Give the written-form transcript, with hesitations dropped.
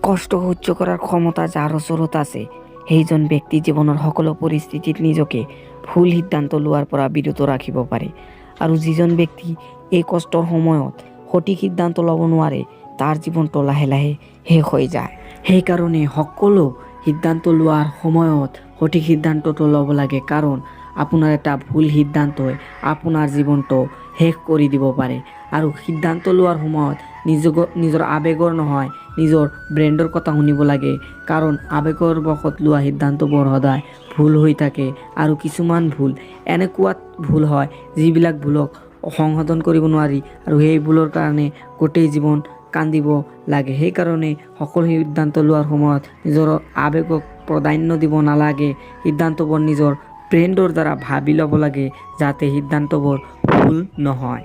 কষ্ট সহ্য কৰাৰ ক্ষমতা যাৰ ওচৰত আছে সেইজন ব্যক্তি জীৱনৰ সকলো পৰিস্থিতিত নিজকে ভুল সিদ্ধান্ত লোৱাৰ পৰা বিৰত ৰাখিব পাৰে। আৰু যিজন ব্যক্তি এই কষ্টৰ সময়ত সঠিক সিদ্ধান্ত ল'ব নোৱাৰে তাৰ জীৱনটো লাহে লাহে শেষ হৈ যায়। সেইকাৰণে সকলো সিদ্ধান্ত লোৱাৰ সময়ত সঠিক সিদ্ধান্তটো ল'ব লাগে, কাৰণ আপোনাৰ এটা ভুল সিদ্ধান্তই আপোনাৰ জীৱনটো শেষ কৰি দিব পাৰে। আৰু সিদ্ধান্ত লোৱাৰ সময়ত নিজৰ আৱেগৰ নহয়, নিজৰ ব্ৰেইনৰ কথা শুনিব লাগে, কাৰণ আৱেগৰ বশত লোৱা সিদ্ধান্তবোৰ সদায় ভুল হৈ থাকে। আৰু কিছুমান ভুল এনেকুৱা ভুল হয় যিবিলাক ভুলক সংশোধন কৰিব নোৱাৰি, আৰু সেই ভুলৰ কাৰণে গোটেই জীৱন কান্দিব লাগে। সেইকাৰণে সকলো সিদ্ধান্ত লোৱাৰ সময়ত নিজৰ আৱেগক প্ৰাধান্য দিব নালাগে। সিদ্ধান্তবোৰ নিজৰ ব্ৰেইনৰ দ্বাৰা ভাবি ল'ব লাগে যাতে সিদ্ধান্তবোৰ ভুল নহয়।